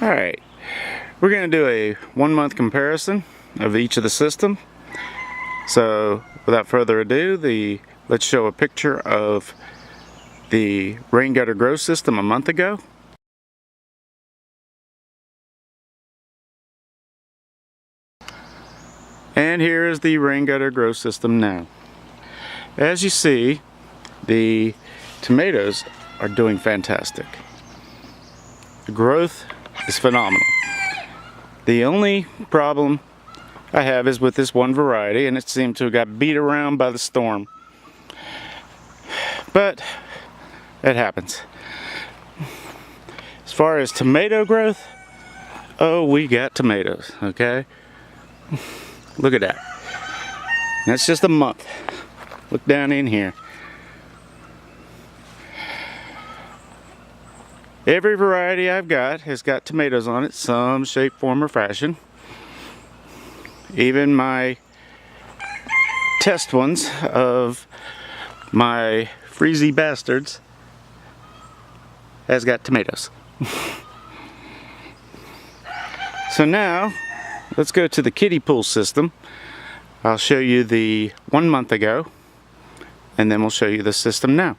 Alright, we're going to do a 1 month comparison of each of the system. So without further ado, let's show a picture of the rain gutter grow system a month ago. And here is the rain gutter grow system now. As you see, the tomatoes are doing fantastic. The growth is phenomenal. The only problem I have is with this one variety, and it seemed to have got beat around by the storm. But it happens. As far as tomato growth, oh, we got tomatoes, okay? Look at that. That's just a month. Look down in here. Every variety I've got has got tomatoes on it, some shape, form, or fashion. Even my test ones of my freezy bastards has got tomatoes. So now, let's go to the Kiddie Pool system. I'll show you the 1 month ago, and then we'll show you the system now.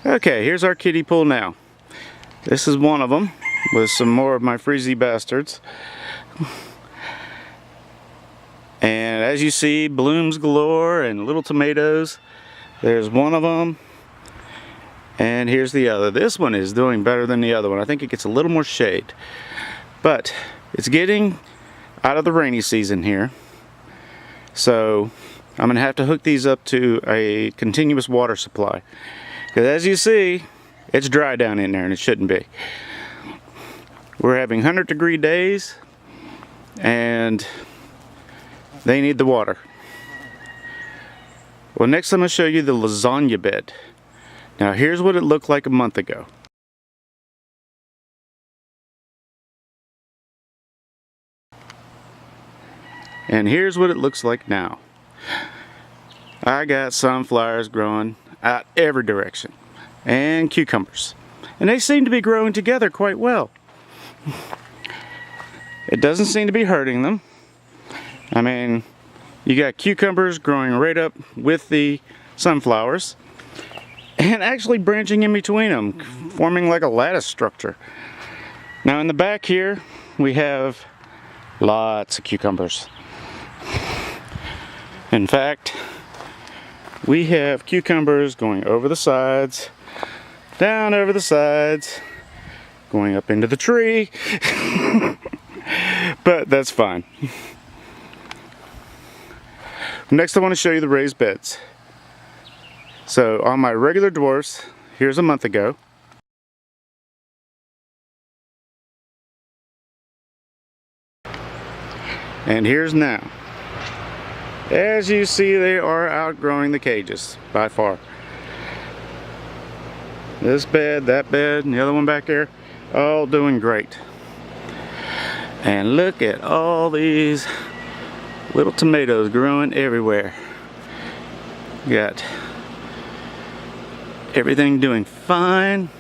Okay, here's our kiddie pool now. This is one of them with some more of my freezy bastards. And as you see, blooms galore and little tomatoes. There's one of them. And here's the other. This one is doing better than the other one. I think it gets a little more shade. But it's getting out of the rainy season here. So I'm going to have to hook these up to a continuous water supply. Because as you see, it's dry down in there and it shouldn't be. We're having 100-degree days and they need the water. Well, next I'm going to show you the lasagna bed. Now here's what it looked like a month ago. And here's what it looks like now. I got sunflowers growing out every direction, and cucumbers, and they seem to be growing together quite well. It doesn't seem to be hurting them. I mean, you got cucumbers growing right up with the sunflowers and actually branching in between them, forming like a lattice structure. Now in the back here we have lots of cucumbers. In fact, we have cucumbers going over the sides, down over the sides, going up into the tree. But that's fine. Next I want to show you the raised beds. So on my regular dwarfs, here's a month ago. And here's now. As you see, they are outgrowing the cages by far. This bed, that bed, and the other one back there, all doing great. And look at all these little tomatoes growing everywhere. Got everything doing fine.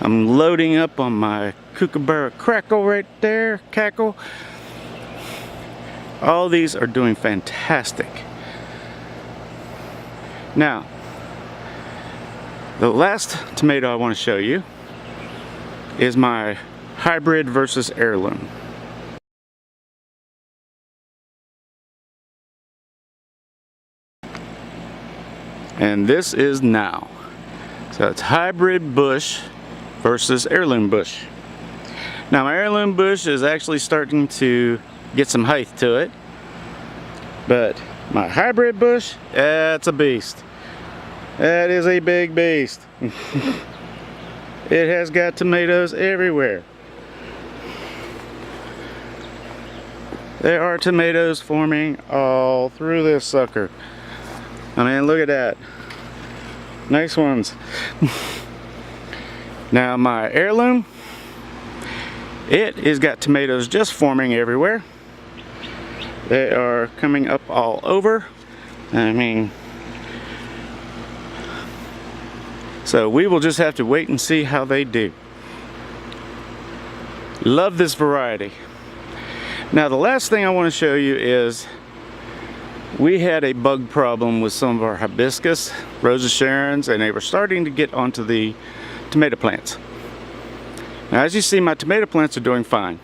I'm loading up on my kookaburra crackle right there, cackle. All these are doing fantastic. Now, the last tomato I want to show you is my hybrid versus heirloom. And this is now. So it's hybrid bush versus heirloom bush. Now my heirloom bush is actually starting to get some height to it, but my hybrid bush, that's a beast. That is a big beast. It has got tomatoes everywhere. There are tomatoes forming all through this sucker. I mean, look at that. Nice ones. Now my heirloom, it has got tomatoes just forming everywhere. They are coming up all over. I mean, So we will just have to wait and see how they do. Love this variety. Now the last thing I want to show you is we had a bug problem with some of our hibiscus, Rose of Sharon's, and they were starting to get onto the tomato plants. Now as you see, my tomato plants are doing fine.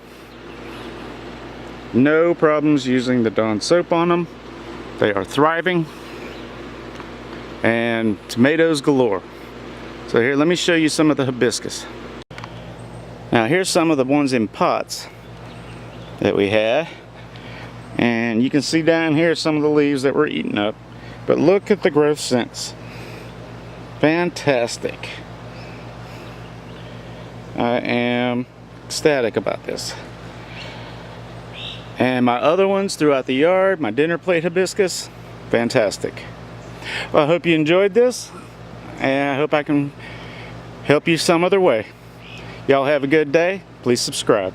No problems using the Dawn soap on them. They are thriving. And tomatoes galore. So here, let me show you some of the hibiscus. Now here's some of the ones in pots that we had. And you can see down here some of the leaves that were eaten up. But look at the growth since. Fantastic. I am ecstatic about this. And my other ones throughout the yard, my dinner plate hibiscus, fantastic. Well, I hope you enjoyed this, and I hope I can help you some other way. Y'all have a good day. Please subscribe.